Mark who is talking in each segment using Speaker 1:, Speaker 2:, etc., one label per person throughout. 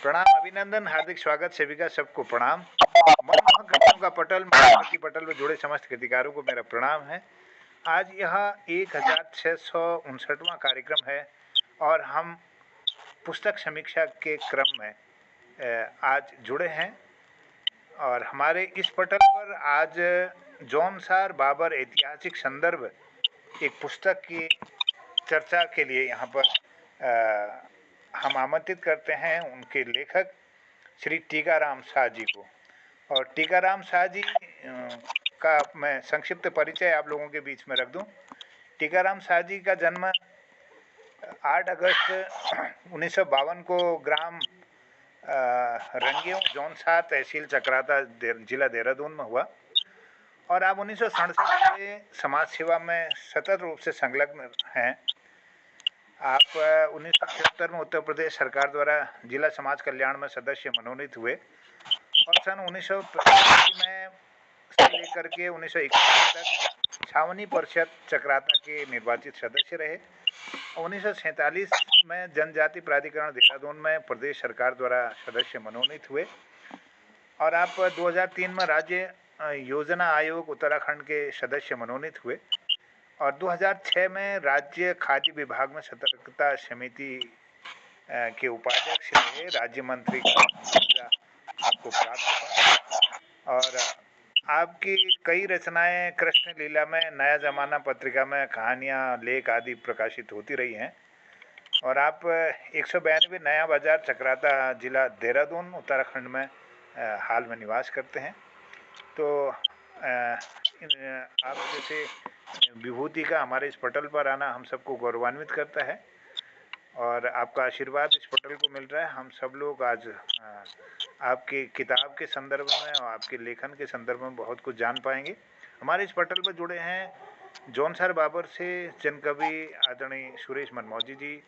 Speaker 1: प्रणाम, अभिनंदन, हार्दिक स्वागत, सेविका सबको प्रणाम। मनमोहक घटनाओं का पटल, महाभारती पटल में जुड़े समस्त कृतिकारों को मेरा प्रणाम है। आज यह 1659वां कार्यक्रम है और हम पुस्तक समीक्षा के क्रम में आज जुड़े हैं और हमारे इस पटल पर आज जौनसार बाबर ऐतिहासिक संदर्भ एक पुस्तक की चर्चा के लिए यहाँ पर हम आमंत्रित करते हैं उनके लेखक श्री टीकाराम शाह जी को। और टीकाराम शाह जी का मैं संक्षिप्त परिचय आप लोगों के बीच में रख दूं। टीकाराम शाह जी का जन्म 8 अगस्त 1952 को ग्राम रंगियों जौनसार तहसील चक्राता जिला देहरादून में हुआ और आप 1967 से समाज सेवा में सतत रूप से संलग्न हैं। आप 1976 में उत्तर प्रदेश सरकार द्वारा जिला समाज कल्याण में सदस्य मनोनीत हुए और सन 1985 में से लेकर के 1991 तक छावनी परिषद चक्राता के निर्वाचित सदस्य रहे। 1947 में जनजाति प्राधिकरण देहरादून में प्रदेश सरकार द्वारा सदस्य मनोनीत हुए और आप 2003 में राज्य योजना आयोग उत्तराखंड के सदस्य मनोनीत हुए और 2006 में राज्य खाद्य विभाग में सतर्कता समिति के उपाध्यक्ष रहे। राज्य मंत्री का दर्जा आपको प्राप्त हुआ और आपकी कई रचनाएं कृष्ण लीला में, नया जमाना पत्रिका में कहानियां, लेख आदि प्रकाशित होती रही हैं और आप 192 नया बाजार चक्राता जिला देहरादून उत्तराखंड में हाल में निवास करते हैं। तो आप जैसे विभूति का हमारे इस पटल पर आना हम सबको गौरवान्वित करता है और आपका आशीर्वाद इस पटल को मिल रहा है। हम सब लोग आज आपकी किताब के संदर्भ में और आपके लेखन के संदर्भ में बहुत कुछ जान पाएंगे। हमारे इस पटल पर जुड़े हैं जौनसार बाबर से जनकवि आदरणीय सुरेश मनमौजी जी,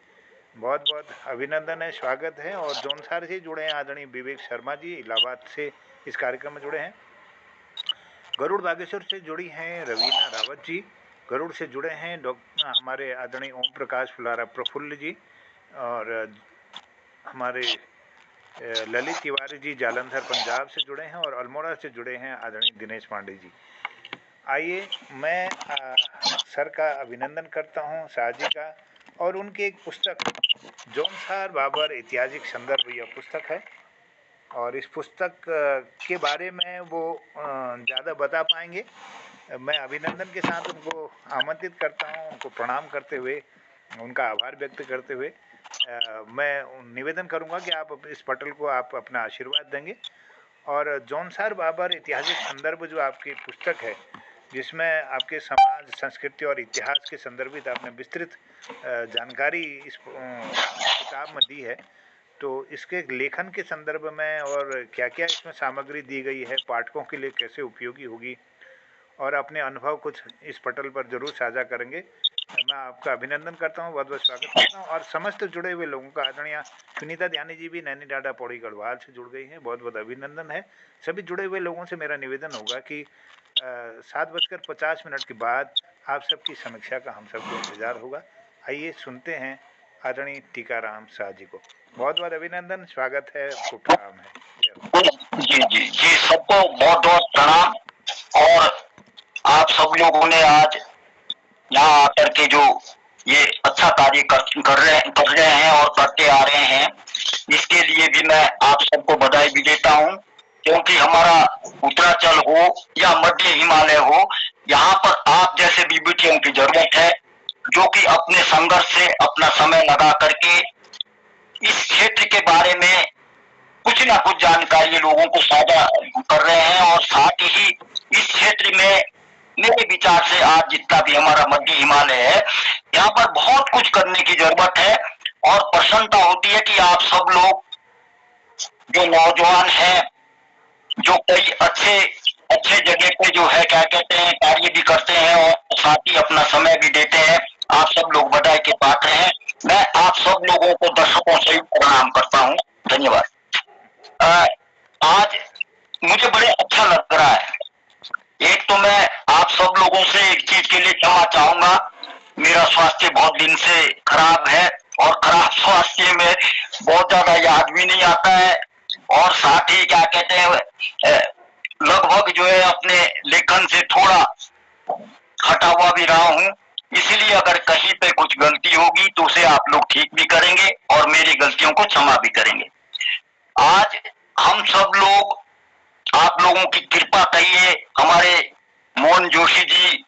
Speaker 1: बहुत बहुत अभिनंदन है, स्वागत है। और जौनसार से जुड़े हैं आदरणीय विवेक शर्मा जी, इलाहाबाद से इस कार्यक्रम में जुड़े हैं। गरुड़ बागेश्वर से जुड़ी हैं रवीना रावत जी, गरुड़ से जुड़े हैं हमारे आदरणीय ओम प्रकाश फुलारा प्रफुल्ल जी और हमारे ललित तिवारी जी जालंधर पंजाब से जुड़े हैं और अल्मोड़ा से जुड़े हैं आदरणीय दिनेश पांडे जी। आइए मैं सर का अभिनंदन करता हूं, शाह जी का, और उनकी एक पुस्तक जौनसार बाबर ऐतिहासिक संदर्भ यह पुस्तक है और इस पुस्तक के बारे में वो ज़्यादा बता पाएंगे। मैं अभिनंदन के साथ उनको आमंत्रित करता हूं, उनको प्रणाम करते हुए, उनका आभार व्यक्त करते हुए मैं निवेदन करूंगा कि आप इस पटल को आप अपना आशीर्वाद देंगे। और जौनसार बाबर ऐतिहासिक संदर्भ जो आपकी पुस्तक है, जिसमें आपके समाज, संस्कृति और इतिहास के संदर्भित आपने विस्तृत जानकारी इस किताब में दी है, तो इसके लेखन के संदर्भ में और क्या क्या इसमें सामग्री दी गई है, पाठकों के लिए कैसे उपयोगी होगी और अपने अनुभव कुछ इस पटल पर जरूर साझा करेंगे। मैं आपका अभिनंदन करता हूं, बहुत बहुत स्वागत करता हूं। और समस्त जुड़े हुए लोगों का, आदरणीय सुनीता ध्यानी जी भी नैनी डाडा पौड़ी गढ़वाल से जुड़ गई हैं, बहुत बहुत अभिनंदन है। सभी जुड़े हुए लोगों से मेरा निवेदन होगा कि 7:50 के बाद आप सबकी समीक्षा का हम सबको इंतजार होगा। आइए सुनते हैं आदरणीय टीकाराम शाह जी को। बहुत बहुत अभिनंदन, स्वागत है, आपको प्रणाम है।
Speaker 2: जी जी जी, सबको बहुत बहुत प्रणाम। और आप सब लोगों ने आज यहाँ आकर के जो ये अच्छा कार्य कर रहे हैं और करते आ रहे हैं, इसके लिए भी मैं आप सबको बधाई भी देता हूँ, क्योंकि हमारा उत्तरांचल हो या मध्य हिमालय हो, यहाँ पर आप जैसे विभूतियों की जरूरत है, जो कि अपने संघर्ष से अपना समय लगा करके इस क्षेत्र के बारे में कुछ ना कुछ जानकारी लोगों को साझा कर रहे हैं। और साथ ही इस क्षेत्र में मेरे विचार से आज जितना भी हमारा मध्य हिमालय है, यहाँ पर बहुत कुछ करने की जरूरत है। और प्रसन्नता होती है कि आप सब लोग जो नौजवान हैं, जो कई अच्छे जगह पे जो है क्या कहते हैं कार्य भी करते हैं और साथ ही अपना समय भी देते हैं, आप सब लोग बधाई के पात्र हैं। मैं आप सब लोगों को दर्शकों से प्रणाम करता हूँ। धन्यवाद। आज मुझे बड़े अच्छा लग रहा है। एक तो मैं आप सब लोगों से एक चीज के लिए क्षमा चाहूंगा, मेरा स्वास्थ्य बहुत दिन से खराब है और खराब स्वास्थ्य में बहुत ज्यादा याद भी नहीं आता है, और साथ ही क्या कहते हैं लगभग जो है अपने लेखन से थोड़ा हटा हुआ भी रहा हूँ। इसलिए अगर कहीं पे कुछ गलती होगी तो उसे आप लोग ठीक भी करेंगे और मेरी गलतियों को क्षमा भी करेंगे। आज हम सब लोग, आप लोगों की कृपा कहिए, हमारे मोहन जोशी जी,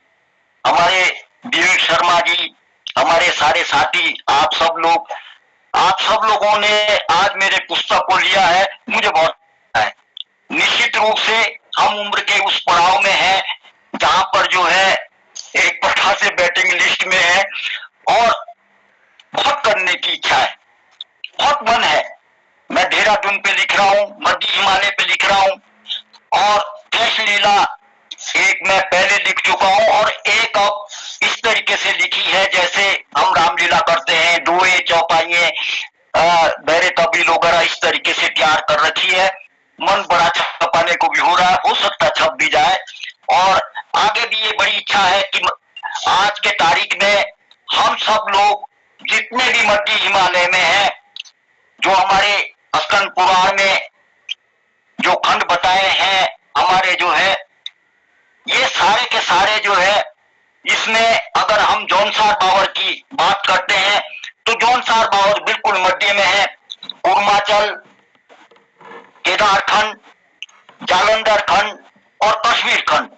Speaker 2: हमारे विवेक शर्मा जी, हमारे सारे साथी, आप सब लोगों ने आज मेरे पुस्तक को लिया है, मुझे बहुत है। निश्चित रूप से हम उम्र के उस पड़ाव में हैं जहां पर जो है एक प्रकार से बैटिंग लिस्ट में है और बहुत करने की इच्छा है, बहुत मन है। मैं देहरादून पे लिख रहा हूँ, मध्य हिमालय पे लिख रहा हूँ, और कृष्ण लीला एक मैं पहले लिख चुका हूँ और एक अब इस तरीके से लिखी है जैसे हम रामलीला करते हैं, दुए चौपाइये बहरे कबील वगैरह इस तरीके से तैयार कर रखी है। मन बड़ा छपाने को भी हो रहा है, हो सकता छप भी जाए, और आगे भी ये बड़ी इच्छा है कि आज के तारीख में हम सब लोग जितने भी मध्य हिमालय में हैं, जो हमारे स्कंद पुराण में जो खंड बताए हैं हमारे जो है, ये सारे के सारे जो है, इसमें अगर हम जौनसार बावर की बात करते हैं तो जौनसार बावर बिल्कुल मध्य में है। कुर्माचल, केदार खंड, जालंधर खंड और कश्मीर खंड,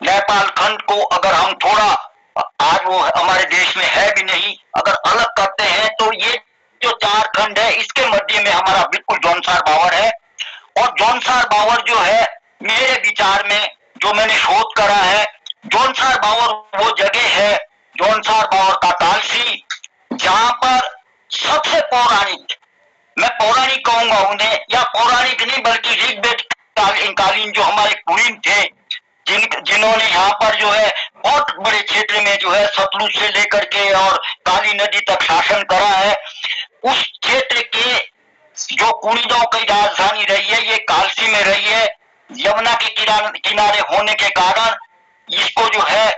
Speaker 2: नेपाल खंड को अगर हम थोड़ा, आज वो हमारे देश में है भी नहीं, अगर अलग करते हैं तो ये जो 4 खंड है इसके मध्य में हमारा बिल्कुल जौनसार बावर है। और जौनसार बावर जो है, मेरे विचार में जो मैंने शोध करा है, जौनसार बावर वो जगह है, जौनसार बावर का कालसी, जहां पर सबसे पौराणिक, मैं पौराणिक कहूंगा उन्हें, या पौराणिक नहीं बल्कि ऋग्वेद कालीन जो हमारे कुलीन थे, जिन्होंने यहाँ पर जो है बहुत बड़े क्षेत्र में जो है सतलुज से लेकर के और काली नदी तक शासन करा है, उस क्षेत्र के जो कुलीनों की राजधानी रही है ये कालसी में रही है। यमुना के किनारे होने के कारण इसको जो है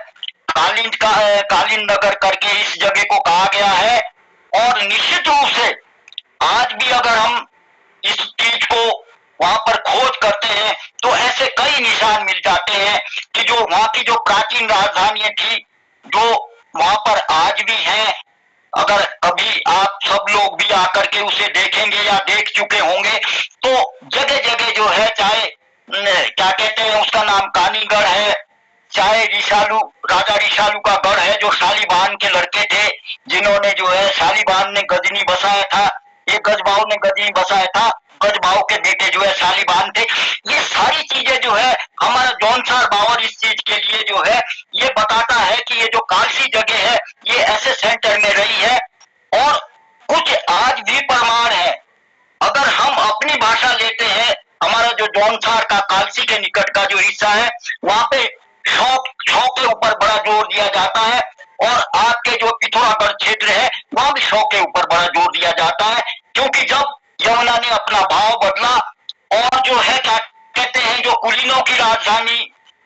Speaker 2: कालीन नगर करके इस जगह को कहा गया है। और निश्चित रूप से आज भी अगर हम इस चीज को वहां पर खोज करते हैं तो ऐसे कई निशान मिल जाते हैं कि जो वहां की जो प्राचीन राजधानियां थी, जो वहां पर आज भी हैं। अगर कभी आप सब लोग भी आकर के उसे देखेंगे या देख चुके होंगे तो जगह जगह जो है, चाहे क्या कहते हैं उसका नाम कानीगढ़ है, चाहे राजा ऋषालु का गढ़ है जो शालीबान के लड़के थे, जिन्होंने जो है शालीबान ने गजनी बसाया था, ये गजबाऊ ने गजनी बसाया था, गजबाऊ के बेटे जो है शालीबान थे। ये सारी चीजें जो है हमारा जौनसार बावर इस चीज के लिए जो है ये बताता है कि ये जो कालसी जगह है ये ऐसे सेंटर में रही है। और कुछ आज भी प्रमाण है, अगर हम अपनी भाषा लेते हैं, हमारा जो जौनसार का कालसी के निकट का जो हिस्सा है वहां पे शौ के ऊपर बड़ा जोर दिया जाता है, और आपके जो पिथौरागढ़ क्षेत्र है वहां भी शौ के ऊपर बड़ा जोर दिया जाता है, क्योंकि जब यमुना ने अपना भाव बदला और जो है क्या कहते हैं जो कुलीनों की राजधानी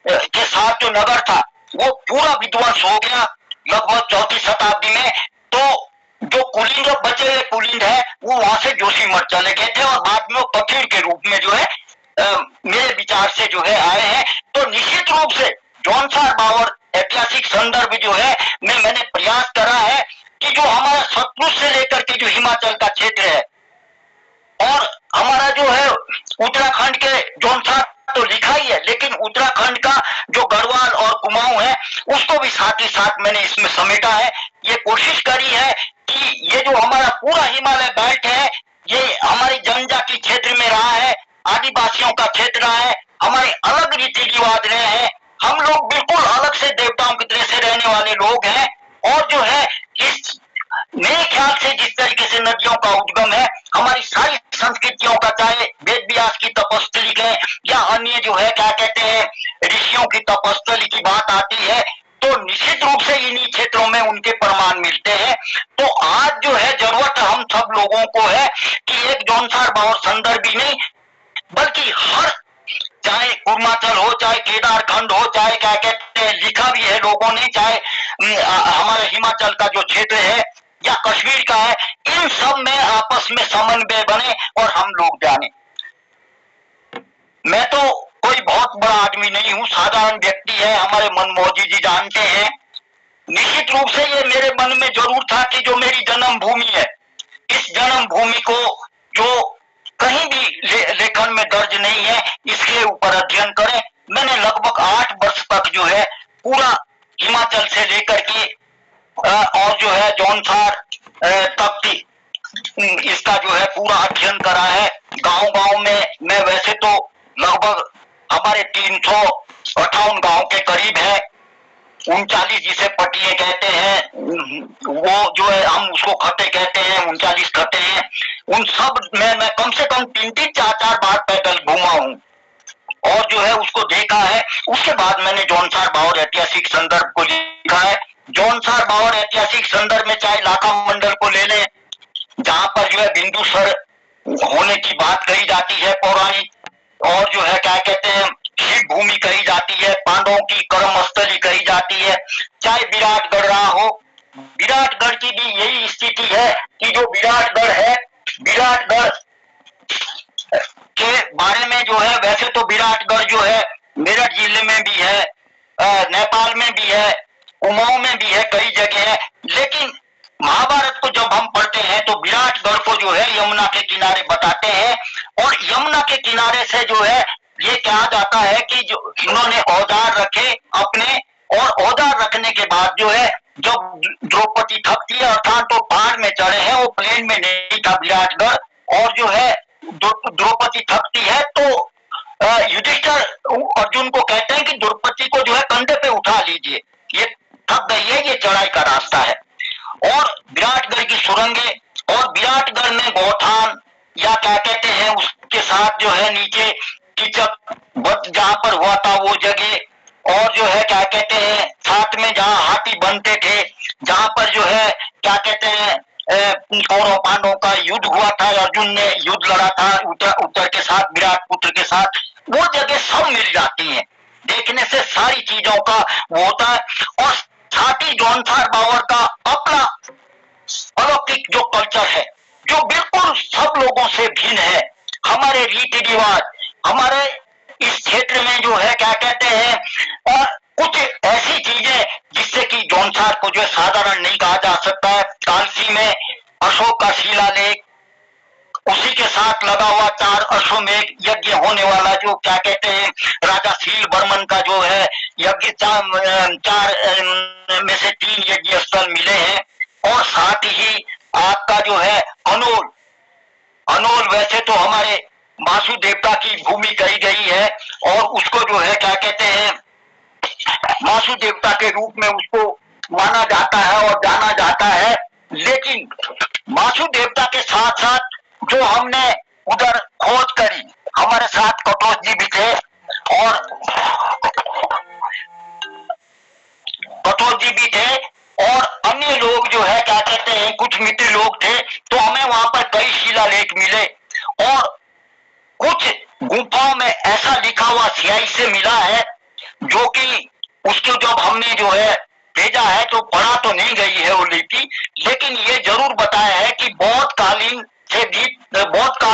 Speaker 2: के साथ जो नगर था वो पूरा विध्वंस हो गया लगभग 4वीं शताब्दी में। तो जो कुलीन, जो बचे हुए कुलीन है वो वहां से जोशीमठ चले गए थे और बाद में वो पथीर के रूप में जो है मेरे विचार से जो है आए हैं। तो निश्चित रूप से जौनसार बावर ऐतिहासिक संदर्भ जो है मैंने प्रयास करा है कि जो हमारा सतलुज से लेकर के जो हिमाचल का क्षेत्र है और हमारा जो है उत्तराखंड के जौनसार तो लिखा ही है, लेकिन उत्तराखंड का जो गढ़वाल और कुमाऊं है उसको भी साथ ही साथ मैंने इसमें समेटा है। ये कोशिश करी है कि ये जो हमारा पूरा हिमालय बेल्ट है ये हमारी जनजाति क्षेत्र में रहा है, आदिवासियों का क्षेत्र रहा है, हमारे अलग रीति रिवाज रहे हैं, हम लोग बिल्कुल अलग से देवताओं की तरह से रहने वाले लोग हैं। और जो है इस मेरे ख्याल से जिस तरीके से नदियों का उद्गम है, हमारी सारी संस्कृतियों का, चाहे वेद व्यास की तपस्थली है या अन्य जो है क्या कहते हैं ऋषियों की तपस्थली की बात आती है, तो निश्चित रूप से इन्हीं क्षेत्रों में उनके प्रमाण मिलते हैं। तो आज जो है जरूरत हम सब लोगों को है कि एक जौनसार बावर संदर्भ ही नहीं बल्कि हर, चाहे कुर्माचल हो, चाहे केदार खंड हो, चाहे क्या कहते हैं लिखा भी है लोगों ने, चाहे हमारे हिमाचल का जो क्षेत्र है या कश्मीर का है, इन सब में आपस में समन्वय बने और हम लोग जाने। मैं तो कोई बहुत बड़ा आदमी नहीं हूं, साधारण व्यक्ति है, हमारे मनमौजी जी जानते हैं। निश्चित रूप से ये मेरे मन में जरूर था कि जो मेरी जन्मभूमि है, इस जन्मभूमि को जो कहीं भी लेखन में दर्ज नहीं है, इसके ऊपर अध्ययन करें। मैंने लगभग 8 वर्ष तक जो है पूरा हिमाचल से लेकर के और जो है जौनसार तक की इसका जो है पूरा अध्ययन करा है। गांव-गांव में मैं वैसे तो लगभग हमारे 358 गांव के करीब है, 39 जिसे पटिए कहते हैं, वो जो है हम उसको खट्टे कहते हैं, 39 खट्टे हैं। उन सब में मैं कम से कम 3-3, 4-4 बार पैदल घूमा हूँ और जो है उसको देखा है। उसके बाद मैंने जौनसार बावर ऐतिहासिक संदर्भ को लिखा है। जौनसार बावर ऐतिहासिक संदर्भ में चाहे लाखा मंडल को ले लें, जहां पर जो है बिंदुसर होने की बात कही जाती है पौराणिक, और जो है क्या कहते हैं शिव भूमि कही जाती है, पांडवों की कर्मस्थली कही जाती है, चाहे विराटगढ़ रहा हो। विराटगढ़ की भी यही स्थिति है कि जो विराटगढ़ है, विराटगढ़ के बारे में जो है, वैसे तो विराटगढ़ जो है मेरठ जिले में भी है, नेपाल में भी है, कुमाऊं में भी है, कई जगह है। लेकिन महाभारत को जब हम पढ़ते हैं तो विराटगढ़ को जो है यमुना के किनारे बताते हैं, और यमुना के किनारे से जो है ये कहा जाता है कि जो इन्होंने औजार रखे अपने, और औजार रखने के बाद जो है जब द्रौपदी थकती है अर्थात तो पहाड़ में चढ़े हैं, वो प्लेन में नहीं था विराटगढ़, और जो है द्रौपदी थकती है तो युधिष्ठिर अर्जुन को कहते हैं कि द्रौपदी को जो है कंधे पे उठा लीजिए, ये थक गई है, ये चढ़ाई का रास्ता है। और विराटगढ़ की सुरंगें, और विराटगढ़ में गौठान या क्या कहते हैं उसके साथ जो है नीचे कीचक जहां पर हुआ था वो जगह, और जो है क्या कहते हैं साथ में जहां हाथी बनते थे, जहां पर जो है क्या कहते हैं कौरव पांडवों का युद्ध हुआ था, अर्जुन ने युद्ध लड़ा था उत्तर के साथ, विराट पुत्र के साथ, वो जगह सब मिल जाती हैं। देखने से सारी चीजों का वो होता है। और साथ ही जौनसार बावर का अपना अलौकिक जो कल्चर है, जो बिल्कुल सब लोगों से भिन्न है। हमारे रीति रिवाज, हमारे इस क्षेत्र में जो है क्या कहते हैं कुछ ऐसी चीजें जिससे कि जौनसार को जो है साधारण नहीं कहा जा सकता है। कालसी में अशोक का शिलालेख, उसी के साथ लगा हुआ 4 अश्वमेध यज्ञ होने वाला जो क्या कहते हैं राजा शील बर्मन का जो है यज्ञ, 4 में से 3 यज्ञ स्थल मिले हैं। और साथ ही आपका जो है अनोल वैसे तो हमारे वासु देवता की भूमि कही गई है, और उसको जो है क्या कहते हैं वासु देवता के रूप में उसको माना जाता है और जाना जाता है। लेकिन वासु देवता के साथ साथ जो हमने उधर खोज करी, हमारे साथ कटोच जी भी थे, और कटोच जी भी थे, और अन्य लोग जो है क्या कहते हैं कुछ मित्र लोग थे। तो हमें वहां पर कई शिलालेख मिले, और कुछ गुफाओं में ऐसा लिखा हुआ स्याही से मिला है जो कि उसको जब हमने जो है भेजा है तो पढ़ा तो नहीं गई है वो लिपि, लेकिन ये जरूर बताया है कि बहुत काल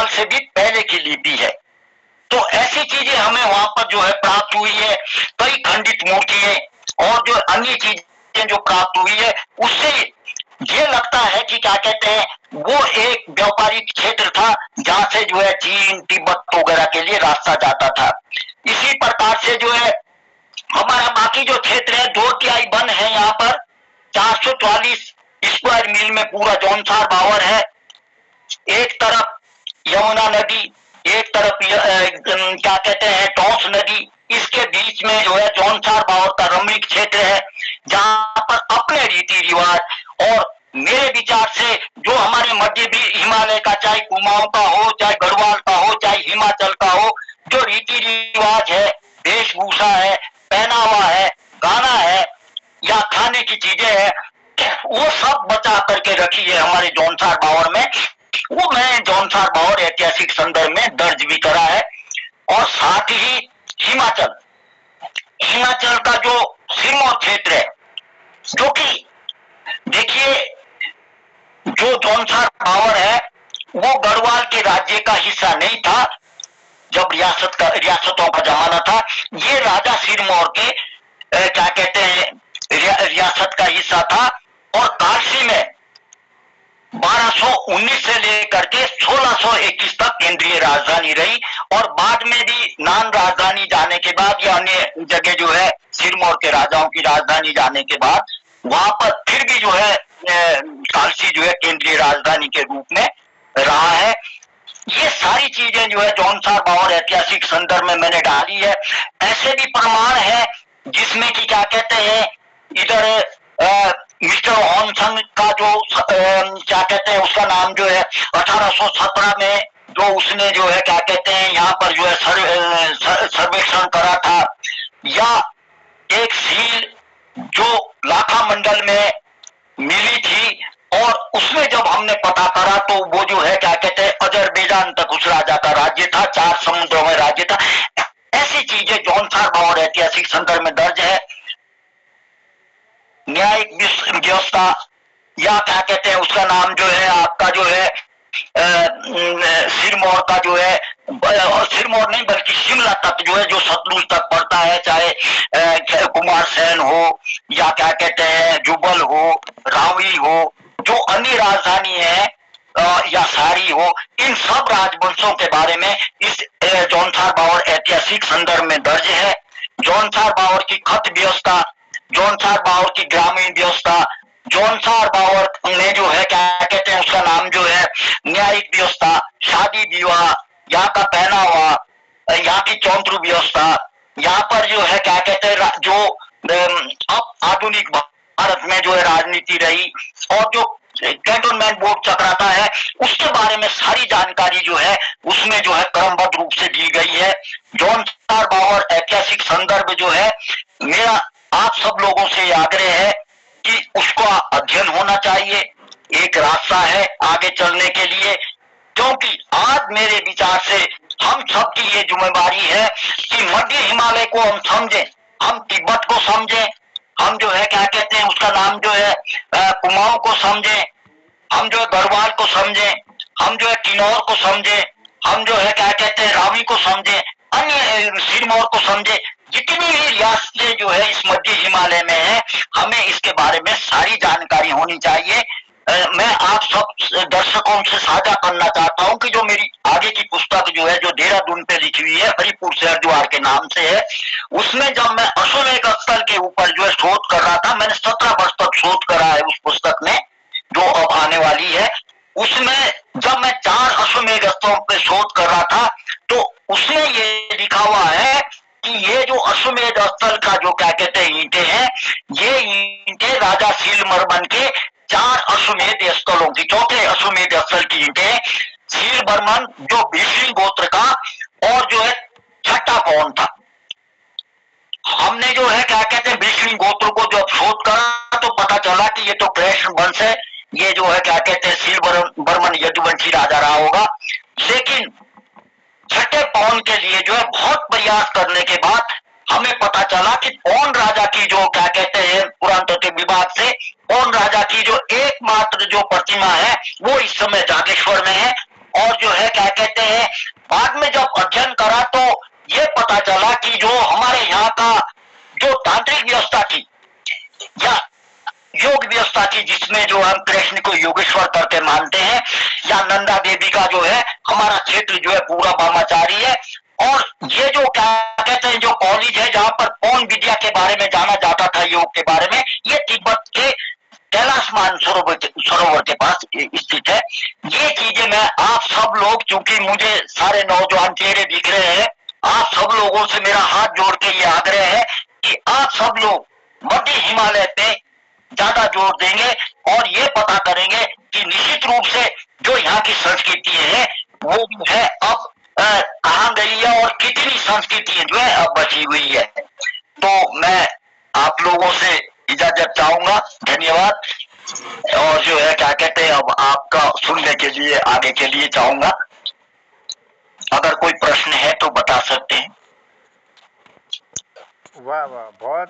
Speaker 2: से भी पहले की लिपि है। तो ऐसी चीजें हमें वहां पर जो है प्राप्त हुई है। कई खंडित मूर्तियां और जो अन्य चीजें जो प्राप्त हुई है, उससे ये लगता है कि क्या कहते हैं वो एक व्यापारिक क्षेत्र था जहां से जो है चीन तिब्बत वगैरह के लिए रास्ता जाता था। इसी प्रकार से जो है हमारा बाकी जो क्षेत्र है 2 तिहाई वन है, यहाँ पर 444 स्क्वायर मील में पूरा जौनसार बावर है। एक तरफ यमुना नदी, एक तरफ क्या कहते हैं टॉस नदी, इसके बीच में जो है जौनसार बावर का रमणीक क्षेत्र है, जहां पर अपने रीति रिवाज और मेरे विचार से जो हमारे मध्य भी हिमालय का, चाहे कुमाऊं का हो, चाहे गढ़वाल का हो, चाहे हिमाचल का हो, जो रीति रिवाज है, वेशभूषा है, पहनावा है, गाना है या खाने की चीजें है, वो सब बचा करके रखी है हमारे जौनसार बावर में। वो मैं जौनसार बावर ऐतिहासिक संदर्भ में दर्ज भी करा है। और साथ ही हिमाचल का जो सिरमौर क्षेत्र है, जो कि देखिए जो जौनसार बावर है वो गढ़वाल के राज्य का हिस्सा नहीं था जब रियासतों का जमाना था। ये राजा सिरमौर के क्या कहते हैं रियासत का हिस्सा था और काशी में 1219 से लेकर के 1621 तक केंद्रीय राजधानी रही और बाद में भी नान राजधानी जाने के बाद या अन्य जगह जो है सिरमौर के राजाओं की राजधानी जाने के बाद वहां पर फिर भी जो है काशी जो है केंद्रीय राजधानी के रूप में रहा है। ये सारी चीजें जो है जौनसार बावर ऐतिहासिक संदर्भ में मैंने डाली है। ऐसे भी प्रमाण है जिसमें कि क्या कहते हैं इधर मिस्टर हॉनसन का जो क्या कहते हैं उसका नाम जो है 1817 में जो उसने जो है क्या कहते हैं यहाँ पर जो है सर्वेक्षण करा था, या एक सील जो लाखा मंडल में मिली थी और उसमें जब हमने पता करा तो वो जो है क्या कहते हैं अजरबैजान तक उस राजा का राज्य था, 4 समुद्रों में राज्य था। ऐसी चीजें जौनसार बावर ऐतिहासिक संदर्भ में दर्ज है। न्यायिक व्यवस्था या क्या कहते हैं उसका नाम जो है आपका जो है सिरमौर का जो है, सिरमौर नहीं बल्कि शिमला तक जो है जो सतलुज तक पड़ता है, चाहे कुमार सेन हो या क्या कहते हैं जुबल हो, रावी हो, जो अन्य राजधानी है या सारी हो, इन सब राजवंशों के बारे में इस जौनसार बावर ऐतिहासिक संदर्भ में दर्ज है। जौनसार बावर की खत व्यवस्था, जौनसार बावर की ग्रामीण व्यवस्था, जौनसार बावर ने जो है क्या कहते हैं उसका नाम जो है न्यायिक व्यवस्था, शादी विवाह, यहाँ का पहनावा, यहाँ की चौंतरू व्यवस्था, यहाँ पर जो है क्या कहते हैं जो अब आधुनिक भारत में जो है राजनीति रही और जो कैंटोनमेंट बोर्ड चक्राता है उसके बारे में सारी जानकारी जो है उसमें जो है क्रमबद्ध रूप से दी गई है। जौनसार बावर ऐतिहासिक संदर्भ जो है मेरा आप सब लोगों से आग्रह है कि उसका अध्ययन होना चाहिए, एक रास्ता है आगे चलने के लिए, क्योंकि आज मेरे विचार से हम सब की ये जिम्मेदारी है कि मध्य हिमालय को हम समझें, हम तिब्बत को समझें, हम जो है क्या कहते हैं उसका नाम जो है कुमाऊं को समझें, हम जो है गढ़वाल को समझें, हम जो है किन्नौर को समझें, हम जो है क्या कहते हैं रावी को समझें, अन्य सिरमौर को समझें। जितनी भी रियासतें जो है इस मध्य हिमालय में है हमें इसके बारे में सारी जानकारी होनी चाहिए। मैं आप सब दर्शकों से साझा करना चाहता हूं कि जो मेरी आगे की पुस्तक जो है जो देहरादून पे लिखी हुई है हरिपुर से हरिद्वार के नाम से है, उसमें जब मैं अश्वमेध स्थल के ऊपर जो है शोध कर रहा था, मैंने 17 वर्ष तक शोध करा है उस पुस्तक में जो अब आने वाली है, उसमें जब मैं 4 अश्वमेध स्थलों पे शोध कर रहा था तो उसमें ये लिखा हुआ है कि ये जो अश्वमेध स्थल का जो क्या कहते हैं ईंटें हैं, ये ईंटें राजा सीलमर्मन के 4 अश्वमेध स्थलों की, चौथे अश्वमेध स्थल की ईंटें, सीलमर्मन जो भीष्मी गोत्र का और जो है छठा कौन था। हमने जो है क्या कहते हैं भीष्मी गोत्र को जब शोध करा तो पता चला कि ये तो कृष्ण वंश है, ये जो है क्या कहते हैं सीलमर्मन यदुवंशी राजा रहा होगा। लेकिन छठे पौन के लिए जो है बहुत प्रयास करने के बाद हमें पता चला कि पौन राजा की जो क्या कहते हैं पुरातत्व विभाग से पौन राजा की जो एकमात्र जो प्रतिमा है वो इस समय जागेश्वर में है। और जो है क्या कहते हैं बाद में जब अध्ययन करा तो ये पता चला कि जो हमारे यहाँ का जो तांत्रिक व्यवस्था थी या योग व्यवस्था थी जिसमें जो हम कृष्ण को योगेश्वर करके मानते हैं, या नंदा देवी का जो है हमारा क्षेत्र जो है पूरा वामाचारी है। और ये जो क्या कहते हैं जो कॉलेज है जहां पर पौन विद्या के बारे में जाना जाता था योग के बारे में, ये तिब्बत के कैलाश सरोवर के पास स्थित है। ये चीजें मैं आप सब लोग, चूंकि मुझे सारे नौजवान चेहरे दिख रहे हैं, आप सब लोगों से मेरा हाथ जोड़ के ये आग्रह है कि आप सब लोग मध्य हिमालय पे ज्यादा जोर देंगे और ये पता करेंगे कि निश्चित रूप से जो यहाँ की संस्कृति है वो जो है अब कहाँ गई है और कितनी संस्कृति जो है अब बची हुई है। तो मैं आप लोगों से इजाजत चाहूंगा, धन्यवाद। और जो है क्या कहते हैं अब आपका सुनने के लिए आगे के लिए चाहूंगा, अगर कोई प्रश्न है तो बता सकते हैं।
Speaker 1: वाह वाह, बहुत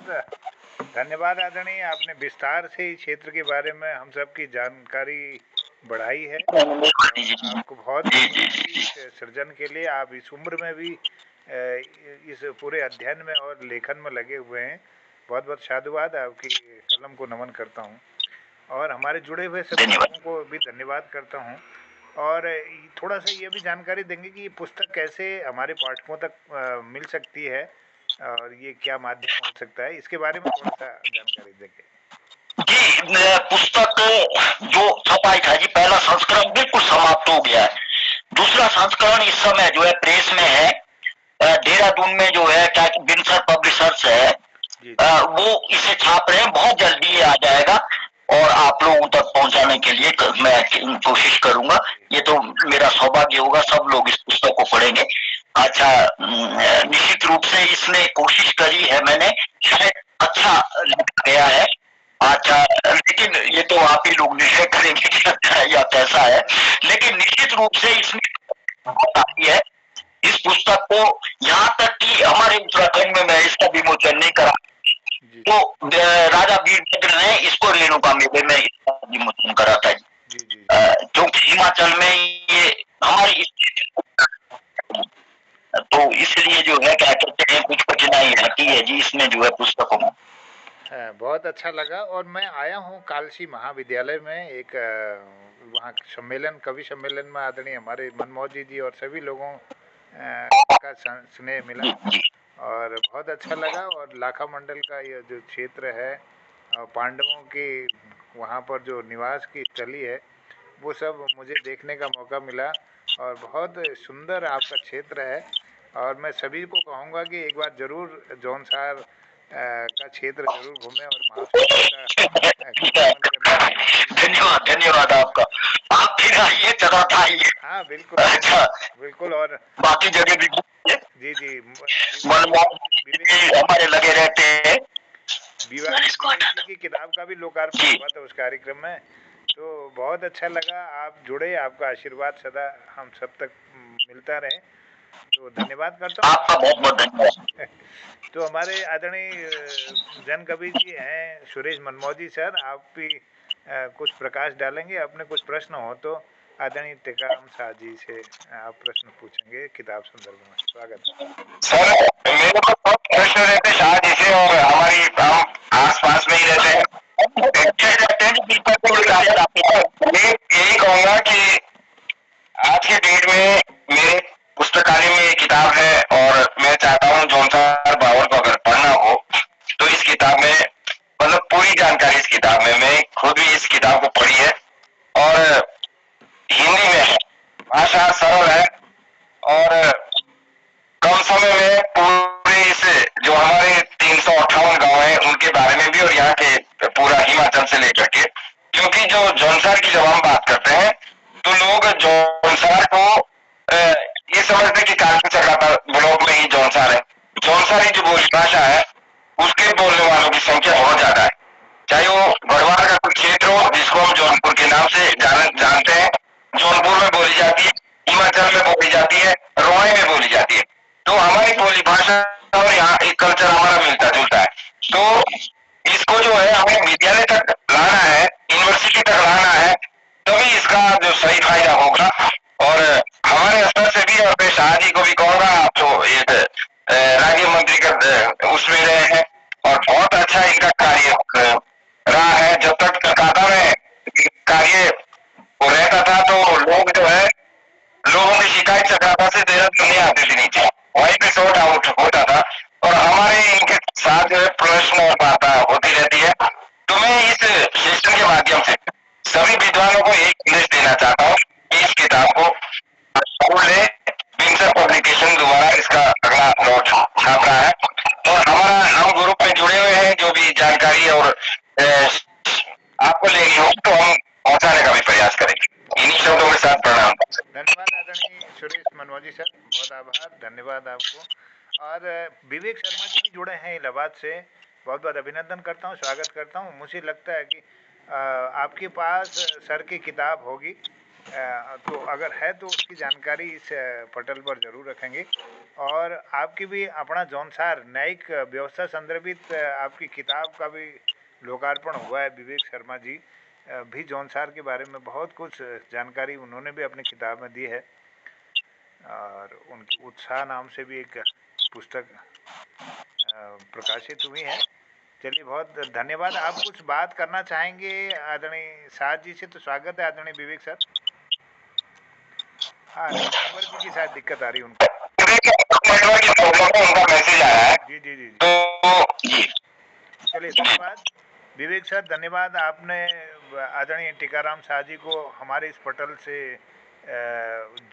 Speaker 1: धन्यवाद आदरणीय, आपने विस्तार से इस क्षेत्र के बारे में हम सबकी जानकारी बढ़ाई है।
Speaker 2: मेहरबानी जी।
Speaker 1: आपको बहुत
Speaker 2: जी जी
Speaker 1: बधाई
Speaker 2: जी जी।
Speaker 1: इस सृजन के लिए। आप इस उम्र में भी इस पूरे अध्ययन में और लेखन में लगे हुए हैं। बहुत बहुत साधुवाद, आपकी कलम को नमन करता हूँ और हमारे जुड़े हुए सभी
Speaker 2: धन्यवाद।
Speaker 1: लोगों को भी धन्यवाद करता हूँ। और थोड़ा सा ये भी जानकारी देंगे कि ये पुस्तक कैसे हमारे पाठकों तक मिल सकती है और ये क्या माध्यम हो सकता है, इसके बारे में थोड़ा सा जानकारी देंगे।
Speaker 2: जी, पुस्तक जो छपाई था जी, पहला संस्करण बिल्कुल समाप्त हो गया है। दूसरा संस्करण इस समय जो है प्रेस में है, देहरादून में जो है क्या विंसर पब्लिशर्स है,
Speaker 1: जी
Speaker 2: वो इसे छाप रहे हैं। बहुत जल्दी ये आ जाएगा और आप लोगों तक पहुंचाने के लिए मैं कोशिश करूंगा। ये तो मेरा सौभाग्य होगा, सब लोग इस पुस्तक को पढ़ेंगे। अच्छा, निश्चित रूप से इसमें कोशिश करी है मैंने, शायद अच्छा लग गया है। अच्छा, लेकिन ये तो आप ही लोग निर्णय करेंगे कि अच्छा है या कैसा है। लेकिन निश्चित रूप से इसमें बहुत आती है इस पुस्तक को, यहाँ तक कि हमारे उत्तराखंड में मैं इसका विमोचन नहीं करा
Speaker 1: जी
Speaker 2: तो राजा वीरभद्र ने इसको रेणुका मेले में इसका विमोचन करा था।
Speaker 1: जी जी।
Speaker 2: क्योंकि हिमाचल में ये हमारी तो इसलिए जो है क्या कहते हैं, कुछ कठिनाई आती है जी इसमें जो है पुस्तकों में।
Speaker 1: हाँ, बहुत अच्छा लगा। और मैं आया हूँ कालसी महाविद्यालय में एक वहाँ सम्मेलन, कवि सम्मेलन में आदरणीय हमारे मनमोहन जी और सभी लोगों का स्नेह मिला और बहुत अच्छा लगा। और लाखा मंडल का ये जो क्षेत्र है, पांडवों के वहाँ पर जो निवास की स्थली है, वो सब मुझे देखने का मौका मिला और बहुत सुंदर आपका क्षेत्र है। और मैं सभी को कहूँगा कि एक बार ज़रूर जौनसार का क्षेत्र जरूर घूमें और महाशिवरात्रि का गमन करने।
Speaker 2: धन्यवाद धन्यवाद आपका। आप फिर आइए, जरूर आइए।
Speaker 1: हाँ बिल्कुल
Speaker 2: अच्छा,
Speaker 1: बिल्कुल। और
Speaker 2: बाकी जगह भी
Speaker 1: जी जी,
Speaker 2: मनमोहन
Speaker 1: विवेक
Speaker 2: जी हमारे लगे रहते हैं।
Speaker 1: विवेक जी की किताब का भी लोकार्पण हुआ था उस कार्यक्रम में, तो बहुत अच्छा लगा। आप जुड़े, आपका आशीर्वाद सदा हम सब तक मिलता रहे, तो धन्यवाद करता हूँ।
Speaker 2: आपका बहुत बहुत धन्यवाद।
Speaker 1: तो हमारे आदरणीय जन कवि जी हैं सुरेश मनमोजी सर, आप भी कुछ प्रकाश डालेंगे। अपने कुछ प्रश्न हो तो आदरणीय टेकाराम शाह जी से आप प्रश्न पूछेंगे किताब संदर्भ में। स्वागत
Speaker 2: सर, मेरे को बहुत प्रश्न रहते शाह जी से, और हमारी हम आस पास में ही रहते हैं। यही कहूंगा कि आज के डेट में मेरे पुस्तकालय में एक किताब है और मैं चाहता हूँ जौनसार बावल को अगर पढ़ना हो तो इस किताब में मतलब पूरी जानकारी इस किताब में, मैं खुद भी इस किताब को पढ़ी है और हिंदी में है। भाषा सरल है और कम समय में पूरे इस जो हमारे 358 गांव हैं उनके बारे में भी, और यहाँ के पूरा हिमाचल से लेकर के, क्योंकि जो जौनसार की जब हम बात करते हैं तो लोग जौनसार को ये समझते कि कानपुर चक्राता ब्लॉक में ही जौनसार है। जौनसारी जो बोली भाषा है उसके बोलने वालों की संख्या बहुत ज्यादा है। चाहे वो गढ़वाल का कुछ क्षेत्र हो जिसको हम जौनपुर के नाम से जानते हैं, जौनपुर में बोली जाती है, हिमाचल में बोली जाती है, रोहई में बोली जाती है। तो हमारी बोली भाषा और यहाँ एक कल्चर हमारा मिलता जुलता है। तो इसको जो है हमें विद्यालय तक लाना है, यूनिवर्सिटी तक लाना है, तभी इसका जो सही फायदा होगा। और हमारे स्तर से भी, और मैं शाह जी को भी कहूंगा, आप जो एक राज्य मंत्री का उसमें रहे हैं और बहुत अच्छा इनका कार्य रहा है। जब तक कलकत्ता में कार्य वो रहता था तो लोग जो है लोगों की शिकायत चक्राता से देहरादून नहीं आती थी नीचे, वहीं पे सॉर्ट आउट होता था और हमारे इनके साथ जो है प्रश्न और वार्ता होती रहती है। तो मैं इस सेशन के माध्यम से सभी विद्वानों को एक संदेश देना चाहता हूँ कि इस किताब को जरूर ले। विंसर पब्लिकेशन द्वारा इसका अगला लॉट छाप रहा है और हम ग्रुप में जुड़े हुए हैं। जो भी जानकारी और आपको लेनी हो तो हम पहुंचाने का भी प्रयास करेंगे। इन्हीं शब्दों के साथ प्रणाम।
Speaker 1: धन्यवाद आदरणीय सुरेश मनमोजी सर, बहुत आभार, धन्यवाद आपको। और विवेक शर्मा जी भी जुड़े हैं इलाहाबाद से, बहुत बहुत अभिनंदन करता हूँ, स्वागत करता हूँ। मुझे लगता है कि आपके पास सर की किताब होगी, तो अगर है तो उसकी जानकारी इस पटल पर जरूर रखेंगे। और आपकी भी अपना जौनसार न्यायिक व्यवस्था संदर्भित आपकी किताब का भी लोकार्पण हुआ है विवेक शर्मा जी भी जौनसार के बारे में बहुत कुछ जानकारी उन्होंने भी अपनी किताब में दी है, और उनकी उत्साह नाम से भी एक पुस्तक प्रकाशित हुई है। चलिए, बहुत धन्यवाद। आप कुछ बात करना चाहेंगे आदरणीय साहब जी से? तो स्वागत है आदरणीय विवेक सर। हाँ, नेटवर्क की शायद दिक्कत आ रही है उनको।
Speaker 2: उनका मैसेज आया है।
Speaker 1: जी जी जी
Speaker 2: जी।
Speaker 1: चलिए, धन्यवाद विवेक सर, धन्यवाद। आपने आदरणीय टीकाराम शाह जी को हमारे इस पटल से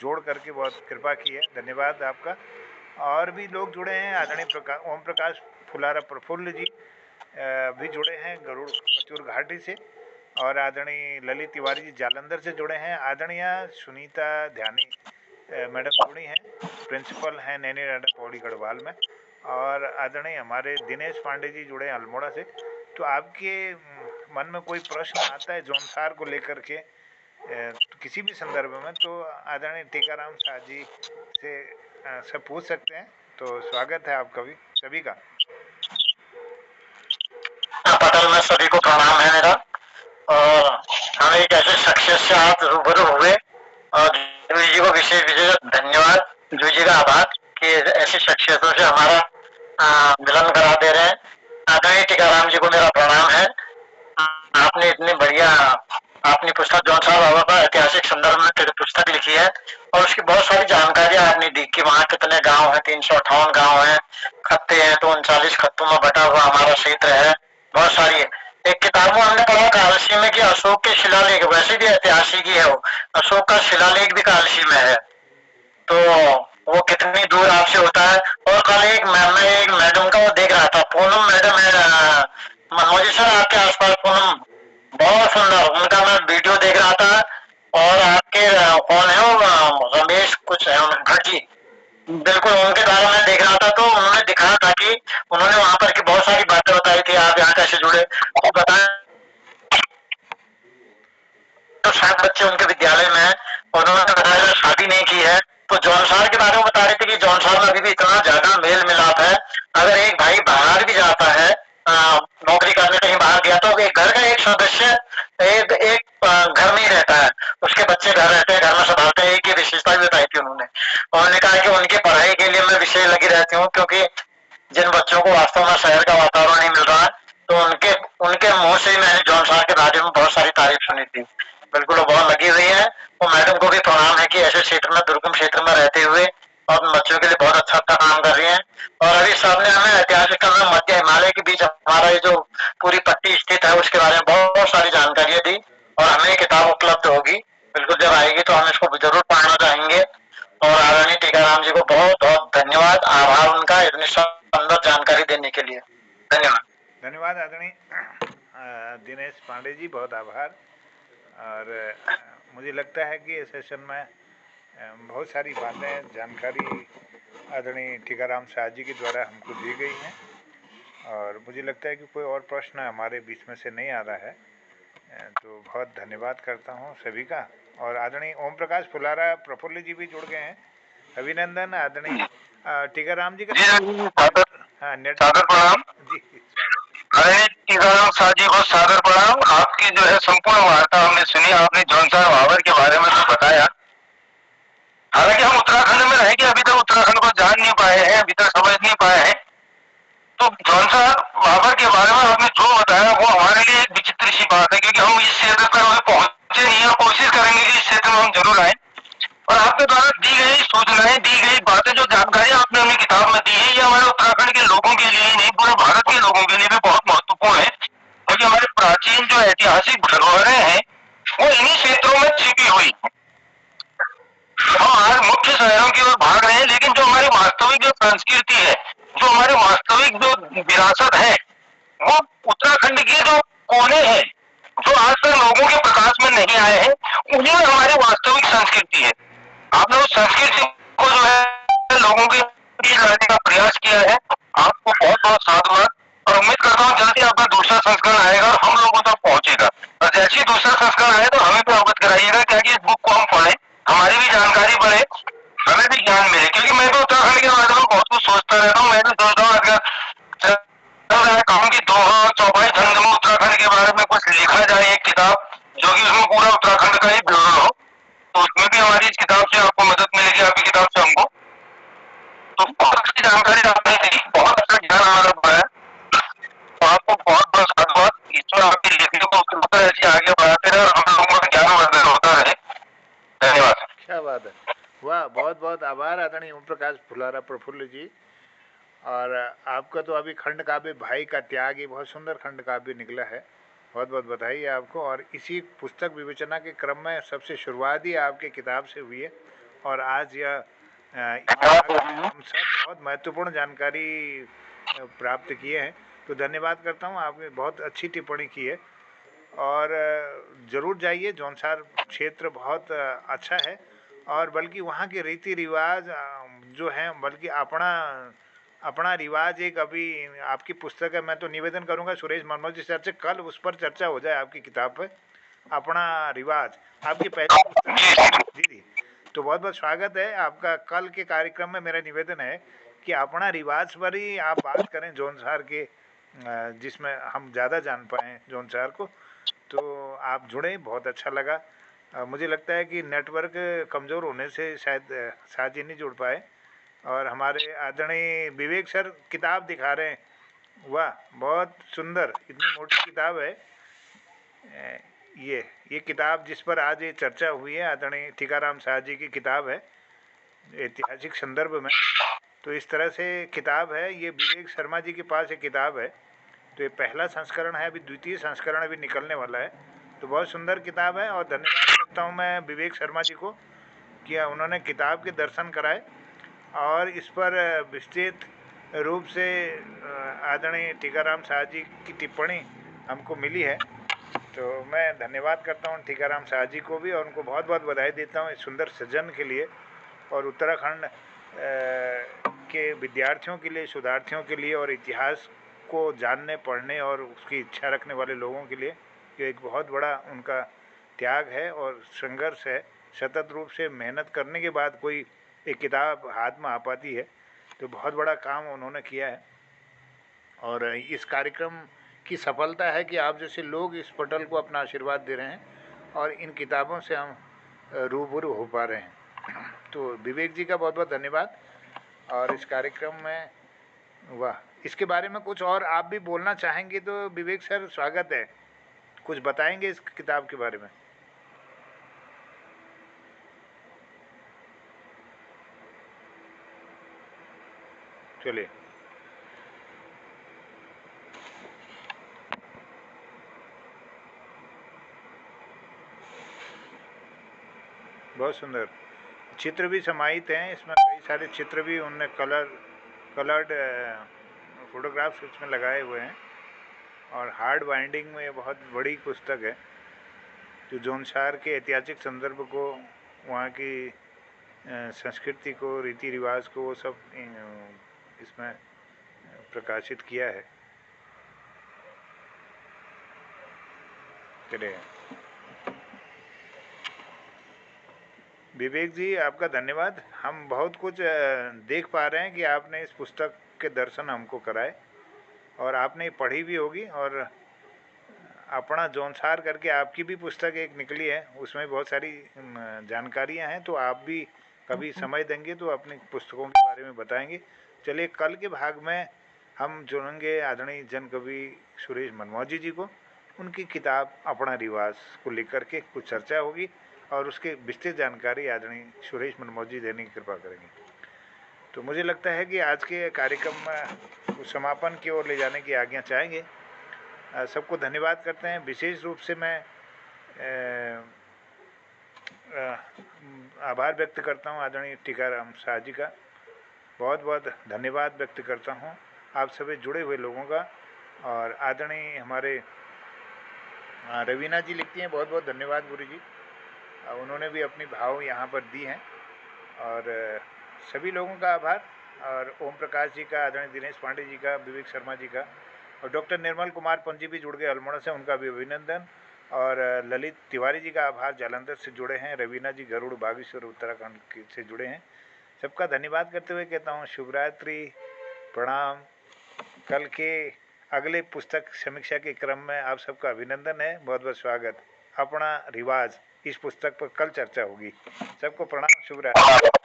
Speaker 1: जोड़ करके बहुत कृपा की है, धन्यवाद आपका। और भी लोग जुड़े हैं, आदरणीय ओम प्रकाश फुलारा प्रफुल्ल जी भी जुड़े हैं गरुड़ बचूर घाटी से, और आदरणीय ललित तिवारी जी जालंधर से जुड़े हैं। आदरणीय सुनीता ध्यानी मैडम जुड़ी हैं, प्रिंसिपल हैं नैनी राडा पौड़ी गढ़वाल में, और आदरणीय हमारे दिनेश पांडे जी जुड़े हैं अल्मोड़ा से। तो आपके मन में कोई प्रश्न आता है जौनसार को लेकर के किसी भी संदर्भ में, तो आदरणीय टीकाराम शाह जी से पूछ सकते हैं। तो स्वागत है आपका भी सभी का।
Speaker 2: पटल में सभी को प्रणाम है मेरा, और हम एक ऐसे शख्सियत से आप रूबरू हुए, और जूही जी को विशेष विशेष धन्यवाद, जूही जी का आभार कि ऐसी शख्सियतों से हमारा मिलन करा दे रहे हैं। आदरणीय टीकाराम जी को मेरा प्रणाम है। आपने इतनी बढ़िया अपनी पुस्तक जौनसार बाबा का ऐतिहासिक संदर्भ में पुस्तक लिखी है, और उसकी बहुत सारी जानकारियां आपने दी कि वहाँ कितने गांव हैं, 358 गांव हैं, खत्ते हैं तो 39 खत्तों में बटा हुआ हमारा क्षेत्र है, बहुत सारी है। एक किताब में हमने पढ़ा कालसी में कि अशोक के शिलालेख, वैसे भी ऐतिहासिक ही है वो, अशोक का शिलालेख भी कालसी में है, तो वो कितनी दूर आपसे होता है। और कल मैं एक मैडम का वो देख रहा था, पूनम मैडम है मनोज सर आपके आसपास, पूनम बहुत सुंदर, उनका मैं वीडियो देख रहा था। और आपके कौन है वो, रमेश कुछ है भट्ट जी, बिल्कुल उनके बारे में देख रहा था, तो उन्होंने दिखाया था कि उन्होंने वहां पर की बहुत सारी बातें बताई थी, आप यहाँ कैसे जुड़े, तो बताया तो 7 बच्चे उनके विद्यालय में है, उन्होंने बताया शादी नहीं की है। तो जौनसार के बारे में बता रहे थे कि जौनसार में अभी भी इतना ज्यादा मेल मिलाप है, अगर एक भाई बाहर भी जाता है नौकरी करने कहीं बाहर गया, तो एक घर का एक सदस्य एक घर में ही रहता है, उसके बच्चे घर रहते हैं, घर में संभालते हैं। एक ही विशेषता भी बताई थी उन्होंने कहा कि उनकी पढ़ाई के लिए मैं विशेष लगी रहती हूँ, क्योंकि जिन बच्चों को वास्तव में शहर का वातावरण नहीं मिल रहा है, तो उनके मुंह से मैंने जौनसार के बारे में बहुत सारी तारीफ सुनी थी, बिल्कुल बहुत लगी हुई है। और मैडम को भी प्रणाम है कि ऐसे क्षेत्र में, दुर्गम क्षेत्र में रहते हुए और बच्चों के लिए बहुत अच्छा काम कर रही हैं। और अभी सामने हमें ऐतिहासिक मध्य हिमालय के बीच हमारा ये जो पूरी पट्टी स्थित है, उसके बारे में बहुत सारी जानकारियां दी, और हमें किताब उपलब्ध होगी, बिल्कुल जब आएगी तो हम इसको जरूर पढ़ना चाहेंगे। और आदरणीय टीकाराम जी को बहुत बहुत धन्यवाद, आभार उनका इतनी सुंदर जानकारी देने के लिए, धन्यवाद।
Speaker 1: धन्यवाद आदरणीय दिनेश पांडे जी, बहुत आभार। और मुझे लगता है कि इस सेशन में बहुत सारी बातें, जानकारी आदरणीय टीकाराम शाह जी के द्वारा हमको दी गई हैं, और मुझे लगता है कि कोई और प्रश्न हमारे बीच में से नहीं आ रहा है, तो बहुत धन्यवाद करता हूं सभी का। और आदरणीय ओम प्रकाश फुलारा प्रफुल्ल जी भी जुड़ गए हैं, अभिनंदन। आदरणीय टीकाराम जी का
Speaker 2: सादर प्रणाम
Speaker 1: जी।
Speaker 2: आदरणीय टीकाराम शाह जी को सादर प्रणाम। आपकी जो है संपूर्ण वार्ता हमने सुनी, आपने जौनसार भावर के बारे में तो बताया। हालांकि हम उत्तराखंड में रह के अभी तक उत्तराखंड को जान नहीं पाए हैं, अभी तक समझ नहीं पाए हैं, तो जौनसार भावर के बारे में आपने जो बताया वो हमारे लिए एक विचित्र सी बात है, क्योंकि हम इस क्षेत्र पर हमें पहुंचे नहीं है, कोशिश करेंगे कि इस क्षेत्र में हम जरूर आए। और आपके द्वारा दी गई सूचनाएं, दी गई बातें, जो जानकारी आपने अपनी किताब में दी है, ये हमारे उत्तराखंड के लोगों के लिए ही नहीं, पूरे भारत के लोगों के लिए भी बहुत महत्वपूर्ण है, क्योंकि हमारे प्राचीन जो ऐतिहासिक धरोहरें हैं वो इन्हीं क्षेत्रों में छिपी हुई। हम आज मुख्य शहरों की ओर भाग रहे हैं, लेकिन जो हमारी वास्तविक जो संस्कृति है, जो हमारे वास्तविक जो विरासत है, वो उत्तराखंड के जो कोने हैं, जो आज तक लोगों के प्रकाश में नहीं आए हैं, उन्हीं में हमारी वास्तविक संस्कृति है। आपने उस संस्कृति को जो है लोगों के बीच लाने का प्रयास किया है, आपको बहुत बहुत साधुवाद। और उम्मीद करता हूँ जल्दी आपका दूसरा संस्करण आएगा और हम लोगों तक पहुंचेगा, और जैसे ही दूसरा संस्करण आए तो हमें भी अवगत कराइएगा, ताकि इस बुक को हम पढ़ें, हमारी भी जानकारी बढ़े, हमें भी ज्ञान मिले। क्योंकि मैं भी उत्तराखंड के बारे में बहुत कुछ सोचता रहता हूँ, मैं भी सोचता हूँ अगर कहूँ कि दोहा और चौपाई छंद में उत्तराखंड के बारे में कुछ लिखा जाए, एक किताब, जानकारी आपने दी, बहुत अच्छा ज्ञान हमारा हुआ है। तो आपको बहुत बहुत धन्यवाद। ईश्वर आपकी लेखनी को कृपा ऐसी आगे बढ़ाते रहे और हम लोगों का ज्ञान वर्धन होता रहे। धन्यवाद।
Speaker 1: क्या बात है, वाह, बहुत बहुत आभार आदरणीय ओम प्रकाश फुलारा प्रफुल्ल जी। और आपका तो अभी खंड काव्य भाई का त्याग, ये बहुत सुंदर खंड काव्य निकला है, बहुत बहुत बधाई है आपको। और इसी पुस्तक विवेचना के क्रम में सबसे शुरुआत ही आपके किताब से हुई है और आज यह हम सब बहुत महत्वपूर्ण जानकारी प्राप्त किए हैं। तो धन्यवाद करता हूँ, आपने बहुत अच्छी टिप्पणी की है। और ज़रूर जाइए, जौनसार क्षेत्र बहुत अच्छा है और बल्कि वहाँ के रीति रिवाज जो हैं, बल्कि अपना अपना रिवाज एक अभी आपकी पुस्तक है। मैं तो निवेदन करूँगा सुरेश मनमोहन जी सर से कल उस पर चर्चा हो जाए आपकी किताब पर, अपना रिवाज, आपकी पहली पुस्तक जी जी। तो बहुत बहुत स्वागत है आपका कल के कार्यक्रम में। मेरा निवेदन है कि अपना रिवाज पर ही आप बात करें जौनसार के, जिसमें हम ज़्यादा जान पाएँ जौनसार को। तो आप जुड़े, बहुत अच्छा लगा। मुझे लगता है कि नेटवर्क कमज़ोर होने से शायद साथ ही नहीं जुड़ पाए। और हमारे आदरणीय विवेक सर किताब दिखा रहे हैं, वाह, बहुत सुंदर, इतनी मोटी किताब है। ये किताब जिस पर आज ये चर्चा हुई है, आदरणीय टीकाराम शाह जी की किताब है ऐतिहासिक संदर्भ में। तो इस तरह से किताब है, ये विवेक शर्मा जी के पास एक किताब है। तो ये पहला संस्करण है, अभी द्वितीय संस्करण अभी निकलने वाला है। तो बहुत सुंदर किताब है और धन्यवाद करता हूँ मैं विवेक शर्मा जी को कि उन्होंने किताब के दर्शन कराए और इस पर विस्तृत रूप से आदरणीय टीकाराम शाह जी की टिप्पणी हमको मिली है। तो मैं धन्यवाद करता हूँ टीकाराम शाह जी को भी और उनको बहुत बहुत बधाई देता हूँ इस सुंदर सृजन के लिए और उत्तराखंड के विद्यार्थियों के लिए, शोधार्थियों के लिए और इतिहास को जानने, पढ़ने और उसकी इच्छा रखने वाले लोगों के लिए ये एक बहुत बड़ा उनका त्याग है और संघर्ष है। सतत रूप से मेहनत करने के बाद कोई एक किताब हाथ में आ पाती है, तो बहुत बड़ा काम उन्होंने किया है। और इस कार्यक्रम की सफलता है कि आप जैसे लोग इस पटल को अपना आशीर्वाद दे रहे हैं और इन किताबों से हम रूबरू हो पा रहे हैं। तो विवेक जी का बहुत बहुत धन्यवाद। और इस कार्यक्रम में, वाह, इसके बारे में कुछ और आप भी बोलना चाहेंगे तो विवेक सर स्वागत है, कुछ बताएंगे इस किताब के बारे में? चलिए, बहुत सुंदर चित्र भी समाहित हैं इसमें, कई सारे चित्र भी उनने कलर्ड फोटोग्राफ्स इसमें लगाए हुए हैं और हार्ड बाइंडिंग में ये बहुत बड़ी पुस्तक है जो जौनसार के ऐतिहासिक संदर्भ को, वहाँ की संस्कृति को, रीति रिवाज को, वो सब इसमें प्रकाशित किया है। चलिए, विवेक जी आपका धन्यवाद। हम बहुत कुछ देख पा रहे हैं कि आपने इस पुस्तक के दर्शन हमको कराए और आपने पढ़ी भी होगी। और अपना जौनसार करके आपकी भी पुस्तक एक निकली है, उसमें बहुत सारी जानकारियां हैं। तो आप भी कभी समय देंगे तो अपनी पुस्तकों के बारे में बताएंगे। चलिए, कल के भाग में हम जुड़ेंगे आदरणीय जन कवि सुरेश मनमोजी जी को, उनकी किताब अपना रिवाज को लेकर के कुछ चर्चा होगी और उसके विस्तृत जानकारी आदरणीय सुरेश मनमोजी देने की कृपा करेंगे। तो मुझे लगता है कि आज के कार्यक्रम में समापन की ओर ले जाने की आज्ञा चाहेंगे। सबको धन्यवाद करते हैं। विशेष रूप से मैं आभार व्यक्त करता हूं आदरणीय टीकाराम शाह जी का, बहुत बहुत धन्यवाद व्यक्त करता हूं आप सभी जुड़े हुए लोगों का। और आदरणीय हमारे रवीना जी लिखती हैं, बहुत बहुत धन्यवाद गुरु जी, उन्होंने भी अपनी भाव यहाँ पर दी हैं। और सभी लोगों का आभार, और ओम प्रकाश जी का, आदरणीय दिनेश पांडे जी का, विवेक शर्मा जी का, और डॉक्टर निर्मल कुमार पंजी भी जुड़ गए अल्मोड़ा से, उनका भी अभिनंदन। और ललित तिवारी जी का आभार, जालंधर से जुड़े हैं। रवीना जी गरुड़ बागेश्वर उत्तराखंड से जुड़े हैं। सबका धन्यवाद करते हुए कहता हूँ शुभरात्रि, प्रणाम। कल के अगले पुस्तक समीक्षा के क्रम में आप सबका अभिनंदन है, बहुत बहुत स्वागत। अपना रिवाज इस पुस्तक पर कल चर्चा होगी। सबको प्रणाम, शुभरात्रि।